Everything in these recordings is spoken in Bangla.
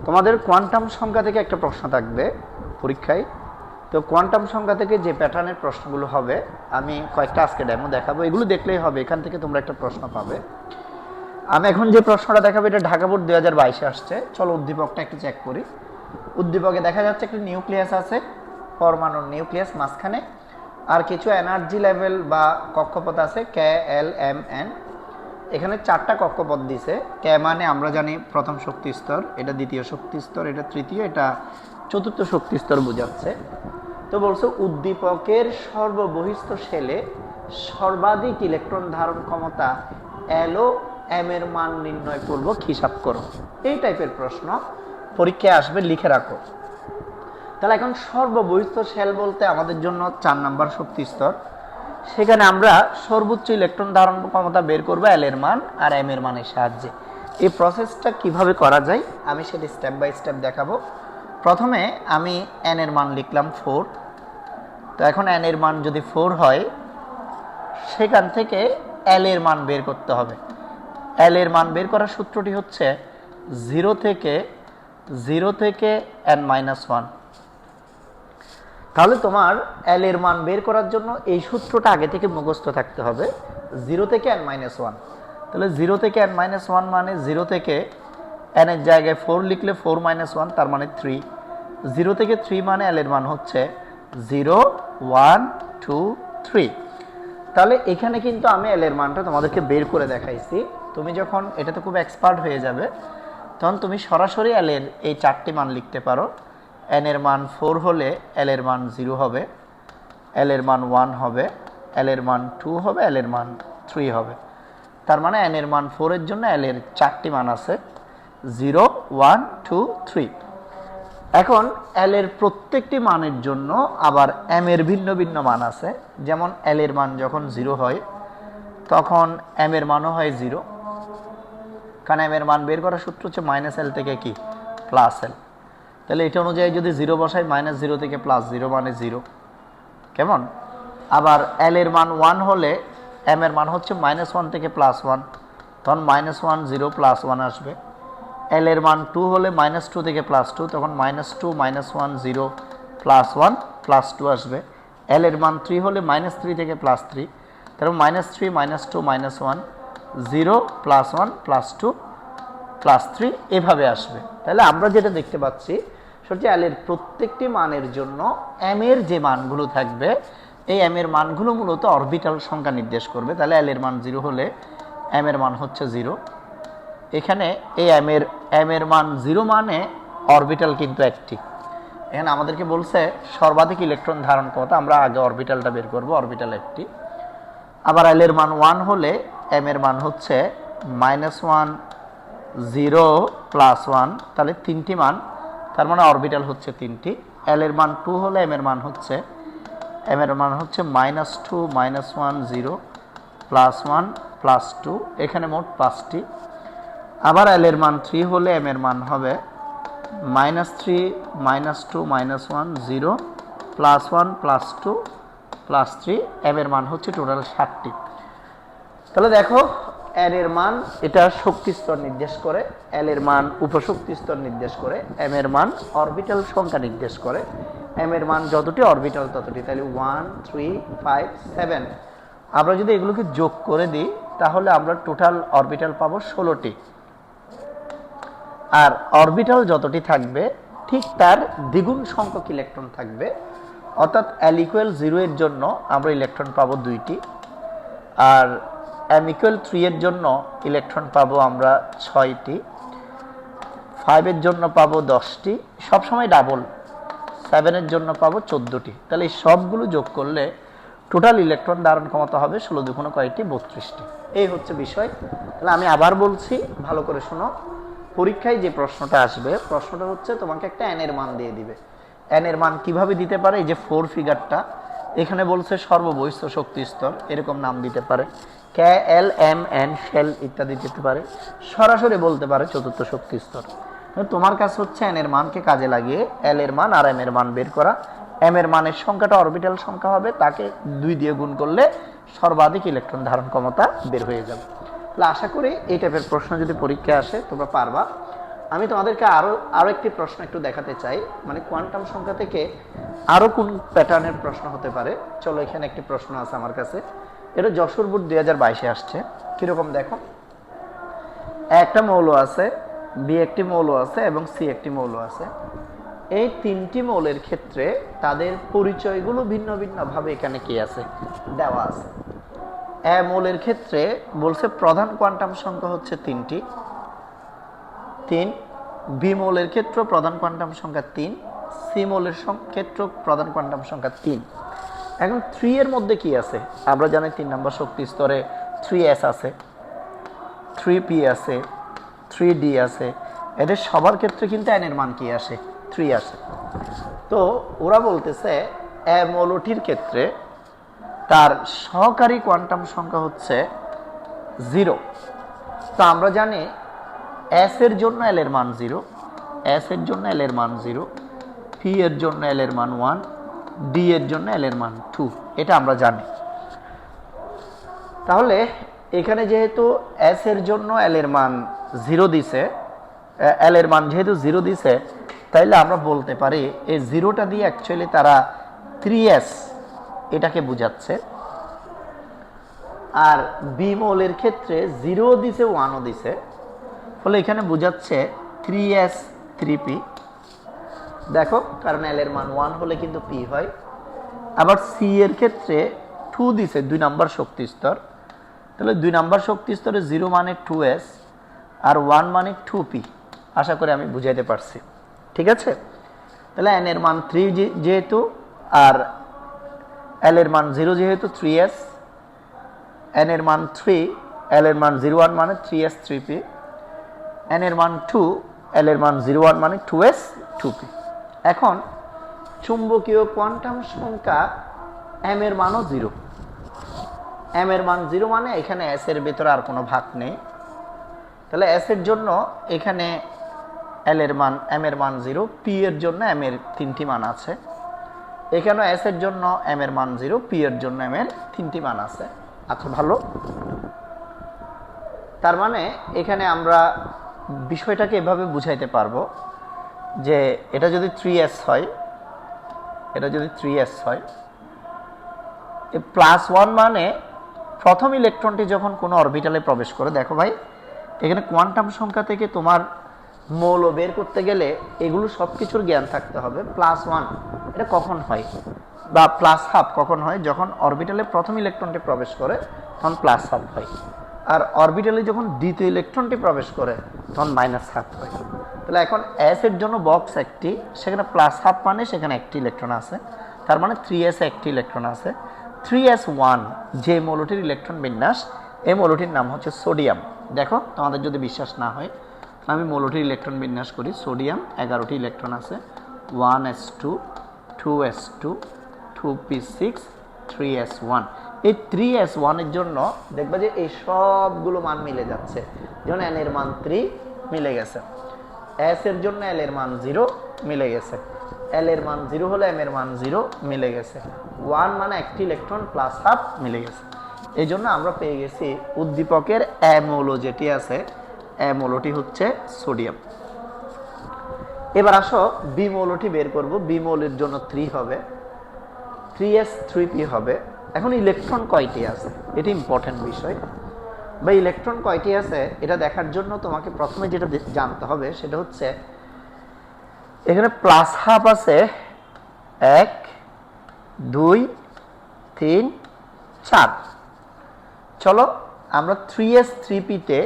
তোমাদের কোয়ান্টাম সংখ্যা থেকে একটা প্রশ্ন থাকবে পরীক্ষায়। তো কোয়ান্টাম সংখ্যা থেকে যে প্যাটার্নের প্রশ্নগুলো হবে আমি কয়েকটা আজকে ডেমো দেখাবো, এগুলো দেখলেই হবে, এখান থেকে তোমরা একটা প্রশ্ন পাবে। আমি এখন যে প্রশ্নটা দেখাবো এটা ঢাকা বোর্ড 2022-এ আসছে। চলো উদ্দীপকটা একটু চেক করি। উদ্দীপকে দেখা যাচ্ছে একটা নিউক্লিয়াস আছে, পরমাণুর নিউক্লিয়াস মাঝখানে, আর কিছু এনার্জি লেভেল বা কক্ষপথ আছে কে এল এম এন। এখানে 4টা কক্ষপথ দিছে। কে মানে আমরা জানি প্রথম শক্তি স্তর, এটা দ্বিতীয় শক্তি স্তর, এটা তৃতীয়, এটা চতুর্থ শক্তি স্তর বোঝাচ্ছে। তো বলছো উদ্দীপকের সর্ববহিস্থ শেলে সর্বাধিক ইলেকট্রন ধারণ ক্ষমতা এল ও এম এর মান নির্ণয় পূর্বক হিসাব করো। এই টাইপের প্রশ্ন পরীক্ষায় আসবে, লিখে রাখো। তাহলে এখন সর্ববহিস্থ শেল বলতে আমাদের জন্য 4 নাম্বার শক্তি স্তর। সেখানে আমরা সর্বোচ্চ ইলেকট্রন ধারণ ক্ষমতা বের করবো এল এর মান আর এম এর মানের সাহায্যে। এই প্রসেসটা কিভাবে করা যায় আমি সেটা স্টেপ বাই স্টেপ দেখাবো। প্রথমে আমি এন এর মান লিখলাম 4। তো এখন এন এর মান যদি 4 হয় সেখান থেকে এল এর মান বের করতে হবে। এল এর মান বের করার সূত্রটি হচ্ছে 0 থেকে n-1। তাহলে তোমার এল এর মান বের করার জন্য এই সূত্রটা আগে থেকে মুখস্থ থাকতে হবে, 0 থেকে n-1। তাহলে 0 থেকে n-1 মানে 0 থেকে n এর জায়গায় 4 লিখলে 4-1 তার মানে 3। 0 থেকে 3 মানে এল এর মান হচ্ছে 0, 1, 2, 3। তাহলে এখানে কিন্তু আমি এল এর মানটা তোমাদেরকে বের করে দেখাইছি। তুমি যখন এটাতে খুব এক্সপার্ট হয়ে যাবে তখন তুমি সরাসরি এল এর এই 4টি মান লিখতে পারো। এন এর মান 4 হলে এল এর মান 0 হবে, এল এর মান 1 হবে, এল এর মান 2 হবে, এল এর মান 3 হবে। তার মানে এন এর মান 4 এর জন্য এল এর 4টি মান আছে, 0, 1, 2, 3। এখন এল এর প্রত্যেকটি মানের জন্য আবার এম এর ভিন্ন ভিন্ন মান আছে। যেমন এল এর মান যখন 0 হয় তখন এম এর মানও হয় 0, কারণ এম এর মান বের করার সূত্র হচ্ছে -l থেকে কি +l। তাহলে এটা অনুযায়ী যদি 0 বসাই -0 থেকে +0 মানে 0, কেমন? আবার এল এর মান 1 হলে এম এর মান হচ্ছে -1 থেকে +1, তখন -1, 0, +1 আসবে। এল এর মান 2 হলে -2 থেকে +2, তখন -2, -1, 0, +1, +2 আসবে। এল এর মান 3 হলে -3 থেকে +3, তারপর -3, -2, -1, 0, +1, +2, +3 এভাবে আসবে। তাহলে আমরা যেটা দেখতে পাচ্ছি সেটা এল এর প্রত্যেকটি মানের জন্য এম এর যে মানগুলো থাকবে এই এম এর মানগুলো মূলত অরবিটাল সংখ্যা নির্দেশ করবে। তাহলে এল এর মান 0 হলে এম এর মান হচ্ছে 0। এখানে এই এম এর মান 0 মানে অরবিটাল কিন্তু একটি। এখানে আমাদেরকে বলছে সর্বাধিক ইলেকট্রন ধারণ ক্ষমতা, আমরা আগে অরবিটালটা বের করব, অরবিটাল একটি। আবার এল এর মান 1 হলে এম এর মান হচ্ছে -1, 0, +1, তাহলে 3টি মান, তার মানে অরবিটাল হচ্ছে 3টি। এল এর মান 2 হলে এম এর মান হচ্ছে -2, -1, 0, +1, +2, এখানে মোট 5টি। আবার এল এর মান 3 হলে এম এর মান হবে -3, -2, -1, 0, +1, +2, +3, এম এর মান হচ্ছে টোটাল 7টি। তাহলে দেখো এন এর মান এটা শক্তি স্তর নির্দেশ করে, এল এর মান উপশক্তি স্তর নির্দেশ করে, এম এর মান অরবিটাল সংখ্যা নির্দেশ করে। এম এর মান যতটি অরবিটাল ততটি, তাহলে 1, 3, 5, 7। আমরা যদি এগুলোকে যোগ করে দিই তাহলে আমরা টোটাল অরবিটাল পাবো 16টি। আর অরবিটাল যতটি থাকবে ঠিক তার দ্বিগুণ সংখ্যক ইলেকট্রন থাকবে। অর্থাৎ এল ইকুয়াল 0 এর জন্য আমরা ইলেকট্রন পাবো 2টি, আর এম ইকুয়াল 3 এর জন্য ইলেকট্রন পাবো আমরা 6টি, 5 এর জন্য পাবো 10টি, সবসময় ডাবল, 7 এর জন্য পাবো 14টি। তাহলে এই সবগুলো যোগ করলে টোটাল ইলেকট্রন ধারণ ক্ষমতা হবে 16 দুগুণ কয়টি 32টি। এই হচ্ছে বিষয়। তাহলে আমি আবার বলছি, ভালো করে শোনো। পরীক্ষায় যে প্রশ্নটা আসবে প্রশ্নটা হচ্ছে তোমাকে একটা এন এর মান দিয়ে দিবে। এন এর মান কিভাবে দিতে পারে? এই যে 4 ফিগারটা এখানে বলছে সর্ববহিস্থ শক্তি স্তর, এরকম নাম দিতে পারে, কে এল এম এন শেল ইত্যাদি দিতে পারে, সরাসরি বলতে পারে চতুর্থ শক্তি স্তর। তোমার কাজ হচ্ছে এন এর মানকে কাজে লাগিয়ে এল এর মান আর এম এর মান বের করা। এম এর মানের সংখ্যাটা অরবিটাল সংখ্যা হবে, তাকে 2 দিয়ে গুণ করলে সর্বাধিক ইলেকট্রন ধারণ ক্ষমতা বের হয়ে যাবে। তাহলে আশা করি এই টাইপের প্রশ্ন যদি পরীক্ষায় আসে তোমরা পারবা। আমি তোমাদেরকে আরো একটি প্রশ্ন একটু দেখাতে চাই, মানে কোয়ান্টাম সংখ্যা থেকে আরো কোন প্যাটার্নের প্রশ্ন হতে পারে। চলো, এখানে একটি প্রশ্ন আছে আমার কাছে, এটা যশোর বোর্ড 2022-এ আসছে। কিরকম দেখো, একটা মৌল আছে, বি একটি মৌল আছে এবং সি একটি মৌল আছে। এই তিনটি মৌলের ক্ষেত্রে তাদের পরিচয়গুলো ভিন্ন ভিন্ন ভাবে এখানে কি আছে, দেওয়া আছে। এ মৌলের ক্ষেত্রে বলছে প্রধান কোয়ান্টাম সংখ্যা হচ্ছে 3টি, 3। বি মৌলের ক্ষেত্রে প্রধান কোয়ান্টাম সংখ্যা 3, সি মৌলের ক্ষেত্রে প্রধান কোয়ান্টাম সংখ্যা 3। এখন 3 এর মধ্যে কি আছে, আমরা জানি 3 নম্বর শক্তি স্তরে 3s আছে, 3p আছে, 3d আছে। এদের সবার ক্ষেত্রে কিন্তু n এর মান কি আসে, 3 আসে। তো ওরা বলতেছে এ মৌলটির ক্ষেত্রে তার সহকারী কোয়ান্টাম সংখ্যা হচ্ছে 0। তো আমরা জানি s এর জন্য l এর মান 0, s এর জন্য l এর মান 0, p এর জন্য l এর মান 1, d এর জন্য l এর মান 2, এটা আমরা জানি। তাহলে এখানে যেহেতু s এর জন্য l এর মান 0 দিছে, l এর মান যেহেতু 0 দিছে, তাইলে আমরা বলতে পারি এই 0টা দিয়ে অ্যাকচুয়ালি তারা 3s এটাকে বোঝাচ্ছে। আর বি মৌলের ক্ষেত্রে 0 দিছে 1ও দিছে, ফলে এখানে বোঝাচ্ছে 3s 3p। দেখো, কারণ l এর মান 1 হলে কিন্তু p হয়। আবার সি এর ক্ষেত্রে 2 দিছে 2 নাম্বার শক্তি স্তর, তাহলে 2 নাম্বার শক্তি স্তরে 0 মানে 2s আর 1 মানে 2p। আশা করি আমি বুঝাইতে পারছি, ঠিক আছে। তাহলে n এর মান 3 যেহেতু আর l এর মান 0 যেহেতু 3s, n এর মান 3, l এর মান 01 মানে 3s 3p, n এর মান 2, l এর মান 01 মানে 2s 2p। এখন চুম্বকীয় কোয়ান্টাম সংখ্যা m এর মানও 0, m এর মান 0 মানে এখানে s এর ভিতরে আর কোনো ভাগ নেই। তাহলে s এর জন্য এখানে l এর মান m এর মান 0, p এর জন্য m এর 3টি মান আছে। এখানে s এর জন্য m এর মান 0, p এর জন্য m এর 3টি মান আছে। আচ্ছা, ভালো। তার মানে এখানে আমরা বিষয়টাকে এভাবে বুঝাইতে পারবো যে এটা যদি 3s হয়, এটা যদি 3s হয়, +1 মানে প্রথম ইলেকট্রনটি যখন কোনো অরবিটালে প্রবেশ করে। দেখো ভাই, এখানে কোয়ান্টাম সংখ্যা থেকে তোমার মৌল বের করতে গেলে এগুলো সব কিছুর জ্ঞান থাকতে হবে। +1 এটা কখন হয়, বা +12 কখন হয়, যখন অরবিটালে প্রথম ইলেকট্রনটি প্রবেশ করে তখন +12 হয়। আর অরবিটালে যখন দ্বিতীয় ইলেকট্রনটি প্রবেশ করে তখন -12 হয়। তাহলে এখন s এর জন্য বক্স একটি, সেখানে +12 মানে সেখানে একটি ইলেকট্রন আছে, তার মানে 3s এ একটি ইলেকট্রন আছে। 3s1 যে মৌলটির ইলেকট্রন বিন্যাস, এই মৌলটির নাম হচ্ছে সোডিয়াম। দেখো, তোমাদের যদি বিশ্বাস না হয় আমি মৌলটির ইলেকট্রন বিন্যাস করি। সোডিয়াম 11টি ইলেকট্রন আছে, 1s2, 2s2, 2p6, 3s1। এই 3s1 এর জন্য দেখবা যে এই সবগুলো মান মিলে যাচ্ছে। যেমন n এর মান 3 মিলে গেছে, s এর জন্য l এর মান 0 মিলে গেছে, l এর মান 0 হলে m এর মান 0 মিলে গেছে, 1 মানে একটি ইলেকট্রন +12 মিলে গেছে। এই জন্য আমরা পেয়ে গেছি উদ্দীপকের এ মৌল যেটি আছে, এ মৌলটি হচ্ছে সোডিয়াম। এবার আসো বি মৌলটি বের করব। বি মৌলের জন্য 3 হবে, 3s 3p হবে। এখন ইলেকট্রন কয়টি আছে, এটি ইম্পর্টেন্ট বিষয়। বা ইলেকট্রন কয়টি আছে এটা দেখার জন্য তোমাকে প্রথমে যেটা জানতে হবে সেটা হচ্ছে এখানে +12 আছে 1 2 3 4। চলো আমরা 3s 3p তে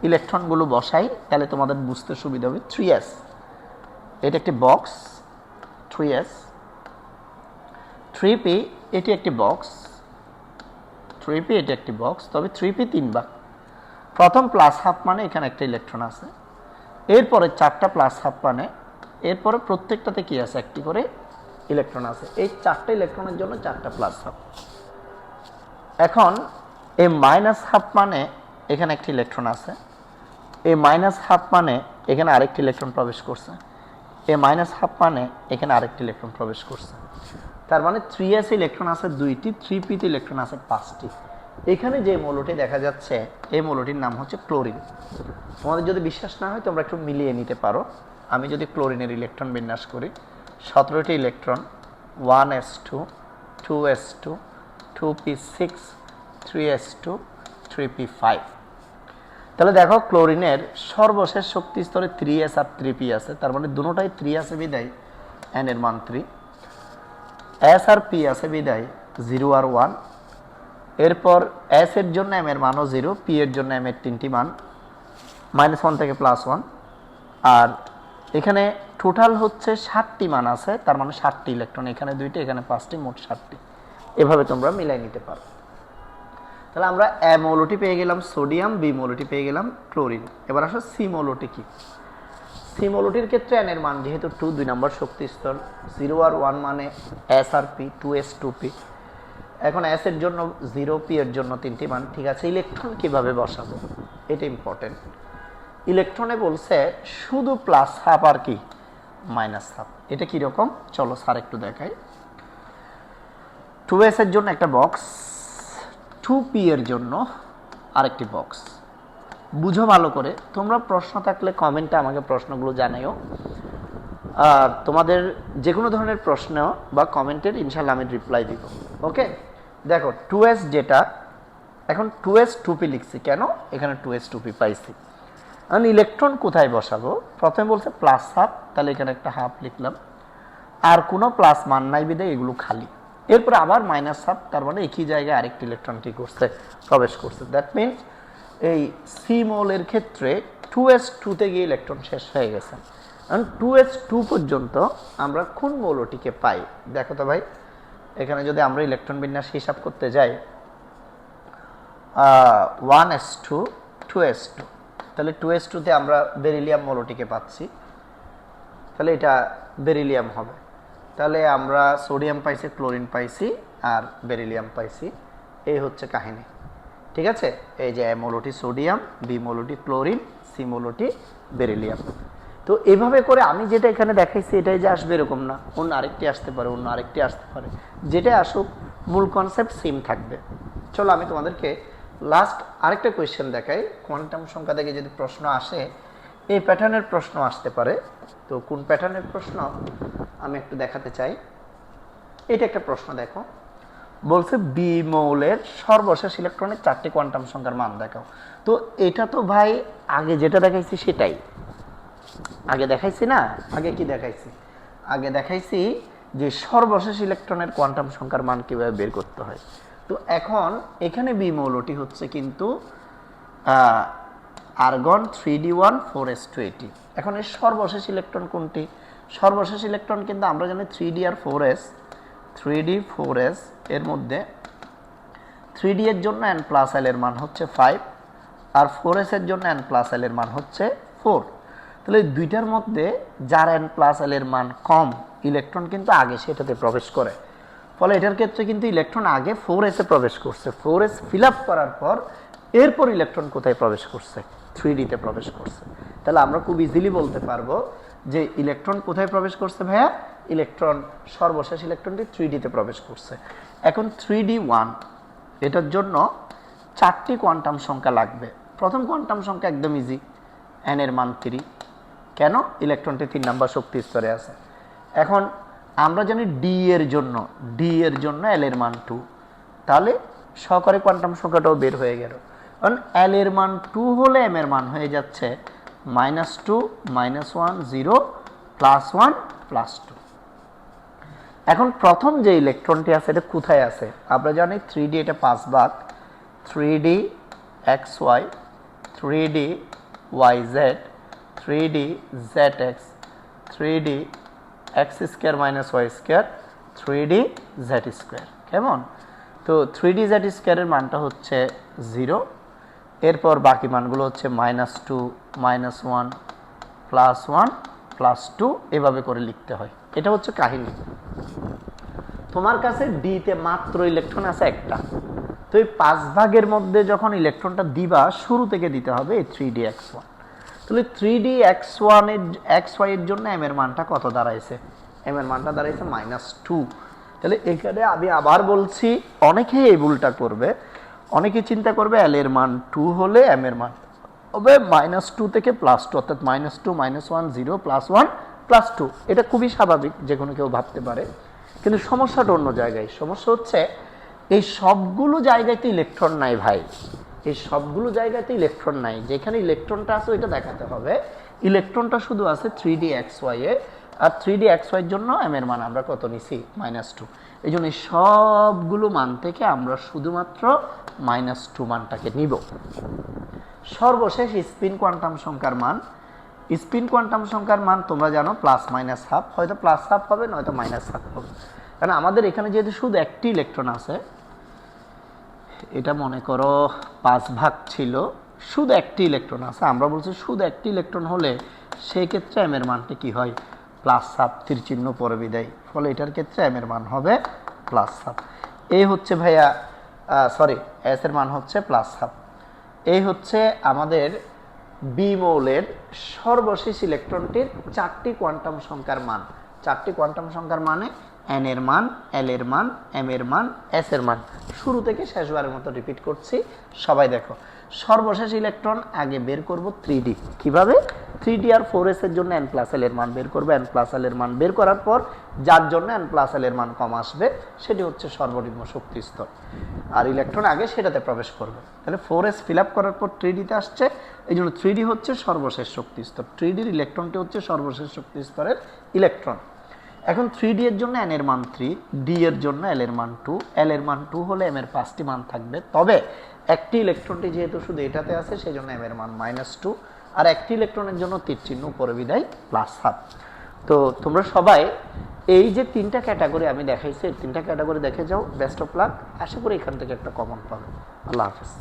ইলেকট্রনগুলো বসাই, তাহলে তোমাদের বুঝতে সুবিধা হবে। 3s এটা একটি বক্স, 3s 3p এটি একটি বক্স, 3p এটি একটি বক্স, তবে 3p 3 ভাগ। প্রথম +12 মানে এখানে একটা ইলেকট্রন আছে, এরপরে 4টা +12 মানে এরপরে প্রত্যেকটাতে কি আছে, একটি করে ইলেকট্রন আছে। এই 4টা ইলেকট্রনের জন্য 4টা +12। এখন এই -12 মানে এখানে একটি ইলেকট্রন আছে, এই -12 মানে এখানে আরেকটি ইলেকট্রন প্রবেশ করছে, এই -12 মানে এখানে আরেকটি ইলেকট্রন প্রবেশ করছে। তার মানে 3s ইলেকট্রন আছে 2টি, 3p তে ইলেকট্রন আছে 5টি। এখানে যে মৌলটি দেখা যাচ্ছে এই মৌলটির নাম হচ্ছে ক্লোরিন। তোমাদের যদি বিশ্বাস না হয় তোমরা একটু মিলিয়ে নিতে পারো। আমি যদি ক্লোরিনের ইলেকট্রন বিন্যাস করি, 17টি electron, 1s2 2s2 2p6 3s2 3p5। তাহলে দেখো ক্লোরিনের সর্বশেষ শক্তি স্তরে 3s আর 3p আছে, তার মানে দুটোটাই 3 আছে বিদায় n এর মান 3, s আর p আছে বিদায় 0 আর 1। এরপর s এর জন্য m এর মানও 0, p এর জন্য m এর তিনটি মান -1 থেকে +1। আর এখানে টোটাল হচ্ছে 60টি মান আছে, তার মানে 60টি ইলেকট্রন, এখানে 2টি এখানে 5টি, মোট 60টি। এভাবে তোমরা মিলাই নিতে পারো। তাহলে আমরা এ মৌলটি পেয়ে গেলাম সোডিয়াম, বি মৌলটি পেয়ে গেলাম ক্লোরিন। এবার আসো সি মৌলটি কি। সি মৌলটির ক্ষেত্রে n এর মান যেহেতু 2, 2 নম্বর শক্তি স্তর, 0 আর 1 মানে s আর p, 2s 2p। এখন s এর জন্য 0, p এর জন্য তিনটি মান, ঠিক আছে। ইলেকট্রন কিভাবে বসাবো এটা ইম্পর্টেন্ট। ইলেকট্রনে বলছে শুধু +12 আর কি -12। এটা কীরকম চলো স্যার একটু দেখাই। 2s এর জন্য একটা বক্স, 2p এর জন্য আরেকটি বক্স। বুঝো ভালো করে, তোমরা প্রশ্ন থাকলে কমেন্টে আমাকে প্রশ্নগুলো জানাইও। আর তোমাদের যে কোনো ধরনের প্রশ্ন বা কমেন্টের ইনশাল্লাহ আমি রিপ্লাই দিব। ওকে, দেখো 2s যেটা, এখন 2s 2p লিখছি কেন, এখানে 2s 2p পাইছি। আমি ইলেকট্রন কোথায় বসাবো, প্রথমে বলছে +12, তাহলে এখানে একটা হাফ লিখলাম, আর কোনো প্লাস মান নাই বিধায় এগুলো খালি। এরপর আবার -12, তার মানে একই জায়গায় আরেকটি ইলেকট্রন কি করছে, প্রবেশ করছে। দ্যাট মিনস এই সি মৌলের ক্ষেত্রে 2s2 তে গিয়ে ইলেকট্রন শেষ হয়ে গেছে। কারণ 2s2 পর্যন্ত আমরা কোন মৌলটিকে পাই দেখো তো ভাই। এখানে যদি আমরা ইলেকট্রন বিন্যাস হিসাব করতে যাই, 1s2 2s2, তাহলে 2s2 তে আমরা বেরিলিয়াম মৌলটিকে পাচ্ছি, তাহলে এটা বেরিলিয়াম হবে। তাহলে আমরা সোডিয়াম পাইছি, ক্লোরিন পাইছি আর বেরিলিয়াম পাইছি, এই হচ্ছে কাহিনী, ঠিক আছে। এই যে এ মৌলটি সোডিয়াম, বি মৌলটি ক্লোরিন, সি মৌলটি বেরিলিয়াম। তো এভাবে করে আমি যেটা এখানে দেখাইছি এটাই যে আসবে এরকম না, অন্য আরেকটি আসতে পারে, অন্য আরেকটি আসতে পারে, যেটাই আসুক মূল কনসেপ্ট সেম থাকবে। চলো আমি তোমাদেরকে লাস্ট আরেকটা কোয়েশ্চেন দেখাই। কোয়ান্টাম সংখ্যা থেকে যদি প্রশ্ন আসে, এই প্যাটার্নের প্রশ্ন আসতে পারে। তো কোন প্যাটার্নের প্রশ্ন আমি একটু দেখাতে চাই। এটা একটা প্রশ্ন দেখো, বলছে বি মৌলের সর্বশেষ ইলেকট্রনের 4টি কোয়ান্টাম সংখ্যার মান দেখাও। তো এটা তো ভাই আগে যেটা দেখাইছি সেটাই আগে দেখাইছি না। আগে কি দেখাইছি, আগে দেখাইছি যে সর্বশেষ ইলেকট্রনের কোয়ান্টাম সংখ্যার মান কিভাবে বের করতে হয়। তো এখন এখানে বি মৌলটি হচ্ছে কিন্তু আর্গন 3d1 4s2 এখন এর সর্বশেষ ইলেকট্রন কোনটি, সর্বশেষ ইলেকট্রন কিন্তু আমরা জানি 3d আর 4s, 3d 4s এর মধ্যে 3d এর জন্য n+l এর মান হচ্ছে 5 আর 4s এর জন্য n+l এর মান হচ্ছে 4। তাহলে এই দুইটার মধ্যে যার n+l এর মান কম ইলেকট্রন কিন্তু আগে সেটাতে প্রবেশ করে। ফলে এটার ক্ষেত্রে কিন্তু ইলেকট্রন আগে 4s এ প্রবেশ করছে, 4s ফিল আপ করার পর এরপর ইলেকট্রন কোথায় প্রবেশ করছে, 3d তে প্রবেশ করছে। তাহলে আমরা খুব ইজিলি বলতে পারবো যে ইলেকট্রন কোথায় প্রবেশ করছে ভাইয়া, ইলেকট্রন সর্বশেষ ইলেকট্রনটি 3d তে প্রবেশ করছে। এখন 3d1 এটার জন্য 4টি কোয়ান্টাম সংখ্যা লাগবে। প্রথম কোয়ান্টাম সংখ্যা একদম ইজি, n এর মান 3, কেন, ইলেকট্রনটি 3 নাম্বার শক্তি স্তরে আছে। এখন আমরা জানি ডি এর জন্য l এর মান 2, তাহলে সহকারী কোয়ান্টাম সংখ্যাটাও বের হয়ে গেল। কারণ l এর মান 2 হলে m এর মান হয়ে যাচ্ছে -2 -1 0 +1 +2। এখন প্রথম যে ইলেকট্রনটি আছে এটা কোথায় আছে, আমরা জানি 3d এটা 5 ভাগ, 3d xy 3d yz 3d zx 3d x² - y² 3d z², কেমন। তো 3d z² এর মানটা হচ্ছে 0, এরপর বাকি মানগুলো হচ্ছে -2 -1 +1 +2 এভাবে করে লিখতে হয়। এটা হচ্ছে কাহিনী। তোমার কাছে ডি তে মাত্র ইলেকট্রন আছে একটা, তো এই 5 ভাগের মধ্যে যখন ইলেকট্রনটা দিবা শুরু থেকে দিতে হবে এই 3d x1। তাহলে 3d x1 এর xy এর জন্য m এর মানটা কত দাঁড়াইছে, m এর মানটা দাঁড়াইছে -2। তাহলে এখানে আমি আবার বলছি, অনেকেই এই ভুলটা করবে, অনেকে চিন্তা করবে এল এর মান 2 হলে এম এর মান হবে -2 থেকে +2, অর্থাৎ -2 -1 0 +1 +2। এটা খুবই স্বাভাবিক, যে কোনো কেউ ভাবতে পারে। কিন্তু সমস্যাটা অন্য জায়গায়। সমস্যা হচ্ছে এই সবগুলো জায়গাতে ইলেকট্রন নাই ভাই, এই সবগুলো জায়গাতে ইলেকট্রন নাই। যেখানে ইলেকট্রনটা আছে ওইটা দেখাতে হবে। ইলেকট্রনটা শুধু আছে 3D_xy এ, আর 3D_xy এর জন্য এম এর মান আমরা কত নিছি? -2। এই জন্য সবগুলো মান থেকে আমরা শুধুমাত্র -2 মানটাকে নিব। সর্বশেষ স্পিন কোয়ান্টাম সংখ্যার মান। স্পিন কোয়ান্টাম সংখ্যার মান তোমরা জানো +-1/2, হয়তো +1/2 হবে, নয়তো -1/2 হবে। কারণ আমাদের এখানে যেহেতু শুধু একটি ইলেকট্রন আছে, এটা মনে করো 5 ভাগ ছিল, শুধু একটি ইলেকট্রন আছে, আমরা বলছি শুধু একটি ইলেকট্রন হলে সেই ক্ষেত্রে এম এর মানটা কি হয়? +1/2, তীর চিহ্ন পরে বিদায়। ফলে এটার ক্ষেত্রে এম এর মান হবে +1/2। এই হচ্ছে ভাইয়া সরি, এস এর মান হচ্ছে +1/2। এই হচ্ছে আমাদের বি মৌলের সর্বশেষ ইলেকট্রনটির 4টি কোয়ান্টাম সংখ্যার মান। 4টি কোয়ান্টাম সংখ্যার মানে এন এর মান, এল এর মান, এম এর মান, এস এর মান। শুরু থেকে শেষবারের মতো রিপিট করছি, সবাই দেখো। সর্বশেষ ইলেকট্রন আগে বের করব 3D। কিভাবে? 3D আর 4s এর জন্য n+l এর মান বের করবে। n+l এর মান বের করার পর যার জন্য n+l এর মান কম আসবে সেটি হচ্ছে সর্বনিম্ন শক্তি স্তর, আর ইলেকট্রন আগে সেটাতে প্রবেশ করবে। তাহলে 4s ফিল আপ করার পর 3D তে আসছে, এই জন্য 3D হচ্ছে সর্বশেষ শক্তি স্তর। 3Dর ইলেকট্রনটি হচ্ছে সর্বশেষ শক্তি স্তরের ইলেকট্রন। এখন 3D এর জন্য n এর মান 3, D এর জন্য l এর মান 2। l এর মান 2 হলে m এর 5টি মান থাকবে, তবে একটি ইলেকট্রনটি যেহেতু শুধু এটাতে আছে সেই জন্য m এর মান -2, আর একটি ইলেকট্রনের জন্য তীর চিহ্ন উপরে বিদায় +1/2। তো তোমরা সবাই এই যে 3টা ক্যাটাগরি আমি দেখাইছি, এই 3টা ক্যাটাগরি দেখে যাও। Best of luck. আশা করি এখান থেকে একটা কমন পাবে। আল্লাহ হাফেজ।